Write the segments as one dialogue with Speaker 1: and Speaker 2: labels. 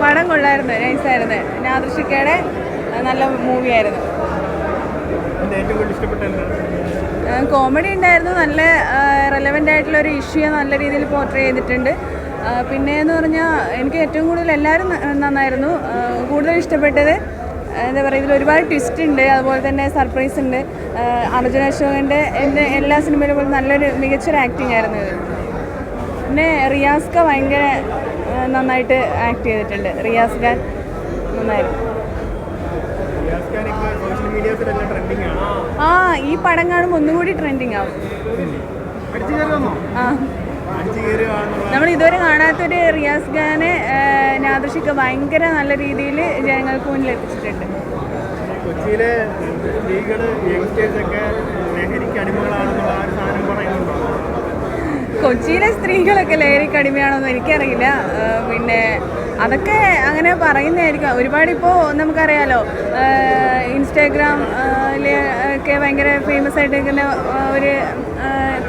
Speaker 1: പടം കൊള്ളായിരുന്നു, നൈസായിരുന്നു. നാദൃഷിക്കയുടെ നല്ല മൂവിയായിരുന്നു. കോമഡി ഉണ്ടായിരുന്നു, നല്ല റെലവൻ്റ് ആയിട്ടുള്ളൊരു ഇഷ്യൂ നല്ല രീതിയിൽ പോർട്രേ ചെയ്തിട്ടുണ്ട്. പിന്നെയെന്ന് പറഞ്ഞാൽ എനിക്ക് ഏറ്റവും കൂടുതൽ എല്ലാവരും നന്നായിരുന്നു. കൂടുതൽ ഇഷ്ടപ്പെട്ടത് എന്താ പറയുക, ഇതിൽ ഒരുപാട് ട്വിസ്റ്റ് ഉണ്ട്, അതുപോലെ തന്നെ സർപ്രൈസ് ഉണ്ട്. അർജുൻ അശോകൻ്റെ എൻ്റെ എല്ലാ സിനിമയിലും പോലെ നല്ലൊരു മികച്ചൊരു ആക്ടിങ് ആയിരുന്നു ഇത്. പിന്നെ റിയാസ് ഖാൻ ഭയങ്കര നന്നായിട്ട് ആക്ട് ചെയ്തിട്ടുണ്ട്. റിയാസ് ഖാൻ നന്നായിരുന്നു. ഈ പടം കാണുമ്പോൾ ഒന്നുകൂടി ട്രെൻഡിങ് ആവും. നമ്മൾ ഇതുവരെ കാണാത്തൊരു റിയാസ് ഖാനെ നാദൃഷിക്ക ഭയങ്കര നല്ല രീതിയിൽ ജനങ്ങൾക്ക് മുന്നിൽ എത്തിച്ചിട്ടുണ്ട്.
Speaker 2: കൊച്ചിയിലെ സ്ത്രീകൾ യങ്സ്റ്റേഴ്സൊക്കെ ലഹരിക്ക് അടിമകളാണെന്നുള്ള ആ ഒരു സാധനം പറയുന്നുണ്ടോ?
Speaker 1: കൊച്ചിയിലെ സ്ത്രീകളൊക്കെ ലഹരിക്ക് അടിമയാണോന്ന് എനിക്കറിയില്ല. പിന്നെ അതൊക്കെ അങ്ങനെ പറയുന്നതായിരിക്കും. ഒരുപാടിപ്പോൾ നമുക്കറിയാലോ, ഇൻസ്റ്റാഗ്രാമിലൊക്കെ ഭയങ്കര ഫേമസ് ആയിട്ട് നിൽക്കുന്ന ഒരു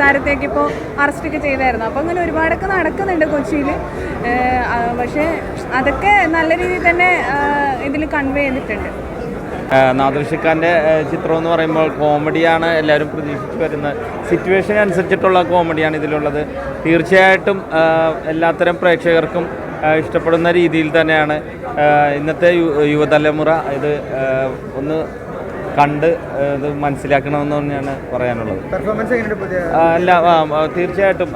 Speaker 1: താരത്തേക്ക് ഇപ്പോൾ അറസ്റ്റൊക്കെ ചെയ്തായിരുന്നു. അപ്പോൾ അങ്ങനെ ഒരുപാടൊക്കെ നടക്കുന്നുണ്ട് കൊച്ചിയിൽ. പക്ഷേ അതൊക്കെ നല്ല രീതിയിൽ തന്നെ ഇതിൽ കൺവേ ചെയ്തിട്ടുണ്ട്.
Speaker 3: നാദൃഷിക്കാൻ്റെ ചിത്രം എന്ന് പറയുമ്പോൾ കോമഡിയാണ് എല്ലാവരും പ്രതീക്ഷിച്ച് വരുന്നത്. സിറ്റുവേഷൻ അനുസരിച്ചിട്ടുള്ള കോമഡിയാണ് ഇതിലുള്ളത്. തീർച്ചയായിട്ടും എല്ലാത്തരം പ്രേക്ഷകർക്കും ഇഷ്ടപ്പെടുന്ന രീതിയിൽ തന്നെയാണ് ഇന്നത്തെ യുവതലമുറ ഇത് ഒന്ന് കണ്ട് ഇത് മനസ്സിലാക്കണമെന്ന് തന്നെയാണ് പറയാനുള്ളത്. അല്ല, തീർച്ചയായിട്ടും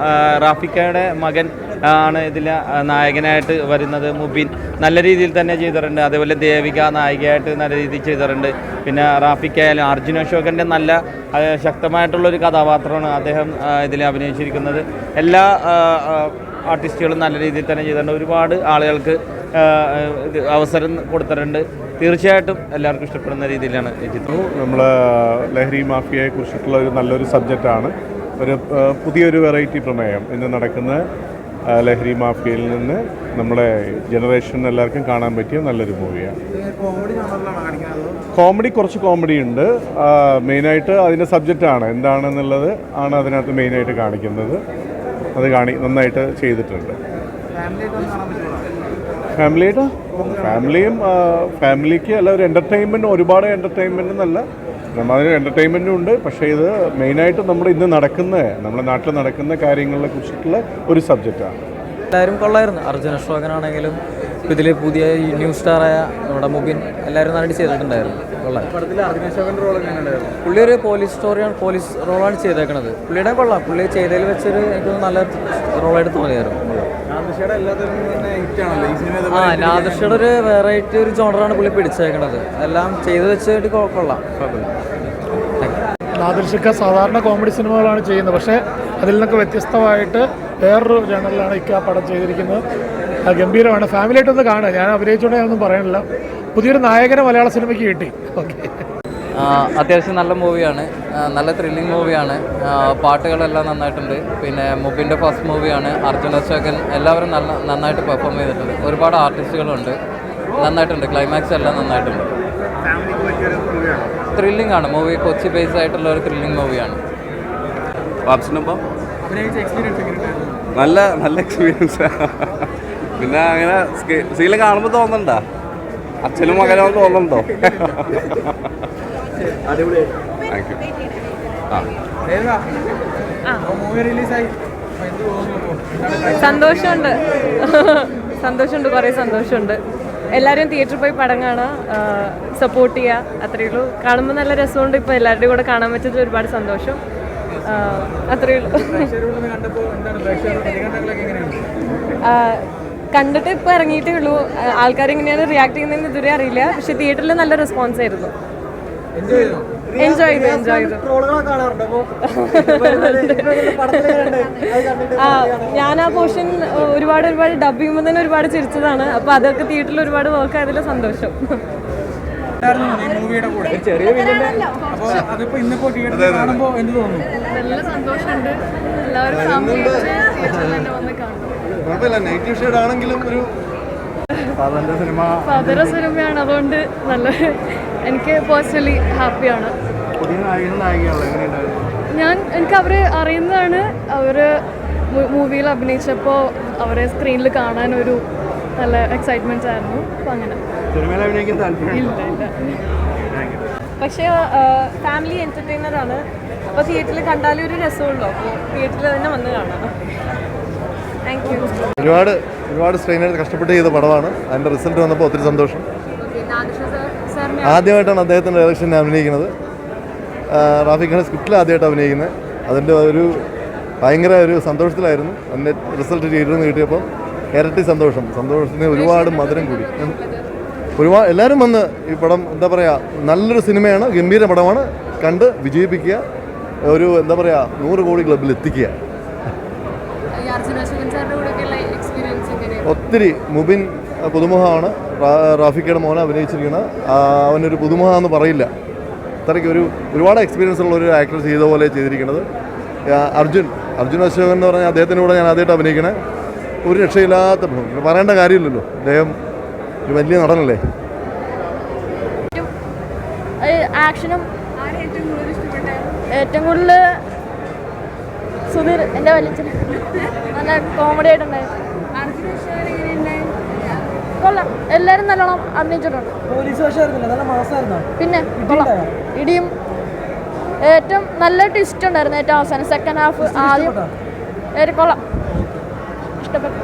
Speaker 3: റാഫിക്കയുടെ മകൻ ആണ് ഇതിൽ നായകനായിട്ട് വരുന്നത്. മുബിൻ നല്ല രീതിയിൽ തന്നെ ചെയ്തിട്ടുണ്ട്. അതേപോലെ ദേവിക നായികയായിട്ട് നല്ല രീതിയിൽ ചെയ്തിട്ടുണ്ട്. പിന്നെ റാഫിക്കായാലും അർജുൻ അശോകൻ്റെ നല്ല ശക്തമായിട്ടുള്ളൊരു കഥാപാത്രമാണ് അദ്ദേഹം ഇതിൽ അഭിനയിച്ചിരിക്കുന്നത്. എല്ലാ ആർട്ടിസ്റ്റുകളും നല്ല രീതിയിൽ തന്നെ ചെയ്തിട്ടുണ്ട്. ഒരുപാട് ആളുകൾക്ക് അവസരം കൊടുത്തിട്ടുണ്ട്. തീർച്ചയായിട്ടും എല്ലാവർക്കും ഇഷ്ടപ്പെടുന്ന രീതിയിലാണ് ഈ ചിത്രം.
Speaker 4: നമ്മൾ ലഹരി മാഫിയയെ കുറിച്ചിട്ടുള്ള ഒരു നല്ലൊരു സബ്ജക്റ്റാണ്. ഒരു പുതിയൊരു വെറൈറ്റി പ്രമേയം ഇന്ന് നടക്കുന്ന ലഹരി മാഫിയയിൽ നിന്ന് നമ്മളെ ജനറേഷൻ എല്ലാവർക്കും കാണാൻ പറ്റിയ നല്ലൊരു മൂവിയാണ്. കോമഡി കുറച്ച് കോമഡി ഉണ്ട്. മെയിനായിട്ട് അതിൻ്റെ സബ്ജക്റ്റാണ് എന്താണെന്നുള്ളത് ആണ് അതിനകത്ത് മെയിനായിട്ട് കാണിക്കുന്നത്. അത് നന്നായിട്ട് ചെയ്തിട്ടുണ്ട്. ഫാമിലിക്ക് അല്ല, ഒരു എൻ്റർടൈൻമെൻറ്റ്, ഒരുപാട് എൻ്റർടൈൻമെൻറ്റ് എന്നല്ല, അതിന് എൻ്റർടൈൻമെൻറ്റും ഉണ്ട്. പക്ഷേ ഇത് മെയിനായിട്ട് നമ്മുടെ നാട്ടിൽ നടക്കുന്ന കാര്യങ്ങളെ കുറിച്ചിട്ടുള്ള ഒരു സബ്ജക്റ്റാണ്.
Speaker 5: എല്ലാവരും കൊള്ളായിരുന്നു. അർജുൻ അശോകനാണെങ്കിലും ഇതിൽ പുതിയ ന്യൂ സ്റ്റാറായ നമ്മുടെ മുബിൻ എല്ലാവരും നന്നായിട്ട് ചെയ്തിട്ടുണ്ടായിരുന്നു. കൊള്ളാം. പുള്ളി ഒരു പോലീസ് റോളാണ് ചെയ്തേക്കണത്. പുള്ളിയുടെ കൊള്ളാം. പുള്ളി ചെയ്തതിൽ വെച്ചൊരു എനിക്ക് നല്ല റോളായിട്ട് തോന്നിയായിരുന്നു. നാദൃഷയുടെ ഒരു വെറൈറ്റി ഒരു ജോണറാണ് പുള്ളി പിടിച്ചേക്കണത്. എല്ലാം ചെയ്ത് വെച്ചിട്ട് കൊള്ളാം.
Speaker 6: നാദൃഷിക്ക സാധാരണ കോമഡി സിനിമകളാണ് ചെയ്യുന്നത്. പക്ഷേ അതിൽ നിന്നൊക്കെ വ്യത്യസ്തമായിട്ട് വേറൊരു ജേണലിലാണ് ആ പടം ചെയ്തിരിക്കുന്നത്. ഗംഭീരമാണ്. ഫാമിലിയായിട്ടൊന്ന് കാണുക. ഞാൻ അഭിനയിച്ചുകൊണ്ട് ഞാനൊന്നും പറയാനില്ല. പുതിയൊരു നായകനെ മലയാള സിനിമയ്ക്ക് കിട്ടി. ഓക്കെ,
Speaker 5: അത്യാവശ്യം നല്ല മൂവിയാണ്. നല്ല ത്രില്ലിംഗ് മൂവിയാണ്. പാട്ടുകളെല്ലാം നന്നായിട്ടുണ്ട്. പിന്നെ മുബിൻ്റെ ഫസ്റ്റ് മൂവിയാണ്. അർജുൻ അശോകൻ എല്ലാവരും നന്നായിട്ട് പെർഫോം ചെയ്തിട്ടുണ്ട്. ഒരുപാട് ആർട്ടിസ്റ്റുകളുണ്ട്. നന്നായിട്ടുണ്ട്. ക്ലൈമാക്സ് എല്ലാം നന്നായിട്ടുണ്ട്. ത്രില്ലിംഗ് ആണ് മൂവി. കൊച്ചി ബേസ് ആയിട്ടുള്ള ഒരു ത്രില്ലിംഗ് മൂവിയാണ്.
Speaker 7: നല്ല എക്സ്പീരിയൻസ്. പിന്നെ അങ്ങനെ സീല കാണുമ്പോൾ തോന്നണ്ടോ, അച്ഛനും മകനോ തോന്നുന്നുണ്ടോ? Thank you.
Speaker 1: സന്തോഷമുണ്ട്, കുറേ സന്തോഷമുണ്ട്. എല്ലാവരും തിയേറ്ററിൽ പോയി പടം കാണുക, സപ്പോർട്ട് ചെയ്യുക, അത്രയേ ഉള്ളൂ. കാണുമ്പോൾ നല്ല രസമുണ്ട്. ഇപ്പോൾ എല്ലാവരുടെയും കൂടെ കാണാൻ പറ്റത്തിൽ ഒരുപാട് സന്തോഷം. അത്രയേ ഉള്ളൂ. കണ്ടിട്ട് ഇപ്പോൾ ഇറങ്ങിയിട്ടേ ഉള്ളൂ. ആൾക്കാർ എങ്ങനെയാണ് റിയാക്ട് ചെയ്യുന്നതെന്ന് ഇതുവരെ അറിയില്ല. പക്ഷെ തിയേറ്ററിൽ നല്ല റെസ്പോൺസ് ആയിരുന്നു. എൻജോയ് ചെയ്തു. ഞാൻ ആ പോർഷൻ ഒരുപാട് ഡബ് ചെയ്യുമ്പോൾ തന്നെ ഒരുപാട് ചിരിച്ചതാണ്. അപ്പോൾ അതൊക്കെ തിയേറ്ററിൽ ഒരുപാട് വർക്ക് ആയതിൽ സന്തോഷം. നല്ല സന്തോഷമുണ്ട്. എല്ലാവരും ഫാദർ സിനിമയാണ്. അതുകൊണ്ട് നല്ല എനിക്ക് പേഴ്സണലി ഹാപ്പിയാണ്. എനിക്ക് അവരെ അറിയുന്നതാണ്. അവർ മൂവിയിൽ അഭിനയിച്ചപ്പോൾ അവരെ സ്ക്രീനിൽ കാണാനൊരു നല്ല എക്സൈറ്റ്മെൻറ്റ്സ് ആയിരുന്നു. അപ്പോൾ അങ്ങനെ
Speaker 2: സിനിമയിൽ അഭിനയിക്കാൻ താല്പര്യം
Speaker 1: ഇല്ല.
Speaker 8: പക്ഷേ ഫാമിലി എൻ്റർടൈനർ ആണ്. അപ്പോൾ തിയേറ്ററിൽ കണ്ടാലും ഒരു രസമുള്ളൂ. അപ്പോൾ തിയേറ്ററിൽ തന്നെ വന്ന് കാണാം. Thank you.
Speaker 9: ഒരുപാട് സ്ട്രെയിനായിട്ട് കഷ്ടപ്പെട്ട് ചെയ്ത പടമാണ്. അതിൻ്റെ റിസൾട്ട് വന്നപ്പോൾ ഒത്തിരി സന്തോഷം. ആദ്യമായിട്ടാണ് അദ്ദേഹത്തിൻ്റെ ഡയറക്ഷനിൽ അഭിനയിക്കുന്നത്. റാഫിഖാണ് സ്ക്രിപ്റ്റിൽ ആദ്യമായിട്ട് അഭിനയിക്കുന്നത്. അതിൻ്റെ ഭയങ്കര ഒരു സന്തോഷത്തിലായിരുന്നു. അതിൻ്റെ റിസൾട്ട് തിയേറ്ററിൽ കിട്ടിയപ്പോൾ ഇരട്ടി സന്തോഷത്തിന് ഒരുപാട് മധുരം കൂടി. എല്ലാവരും വന്ന് ഈ പടം എന്താ പറയുക, നല്ലൊരു സിനിമയാണ്, ഗംഭീര പടമാണ്. കണ്ട് വിജയിപ്പിക്കുക, ഒരു എന്താ പറയുക 100 കോടി ക്ലബിൽ എത്തിക്കുക. ഒത്തിരി മുബിൻ പുതുമുഖമാണ്. റാഫിക്കയുടെ മോനെ അഭിനയിച്ചിരിക്കുന്നത്. അവനൊരു പുതുമുഖമെന്ന് പറയില്ല. അത്രയ്ക്ക് ഒരുപാട് എക്സ്പീരിയൻസ് ഉള്ള ഒരു ആക്ടർ ചെയ്ത പോലെ ചെയ്തിരിക്കുന്നത്. അർജുൻ അശോകൻ എന്ന് പറഞ്ഞാൽ അദ്ദേഹത്തിൻ്റെ കൂടെ ഞാൻ ആദ്യമായിട്ട് അഭിനയിക്കണേ. ഒരു രക്ഷയില്ലാത്ത പറയേണ്ട കാര്യമില്ലല്ലോ, അദ്ദേഹം ഒരു വലിയ നടനല്ലേ.
Speaker 1: ആക്ഷനും ഏറ്റവും കൂടുതൽ സുധീർ എൻ്റെ വലിയ നല്ല കോമഡി ആയിട്ടുണ്ടായിരുന്നു. കൊള്ളാം, എല്ലാവരും നല്ലോണം അഭിനയിച്ചിട്ടുണ്ട്. പിന്നെ കൊള്ളാം, ഇടിയും ഏറ്റവും നല്ല ട്വിസ്റ്റ് ഉണ്ടായിരുന്നു. ഏറ്റവും അവസാനം സെക്കൻഡ് ഹാഫ് ആദ്യം കൊള്ളാം, ഇഷ്ടപ്പെട്ടു.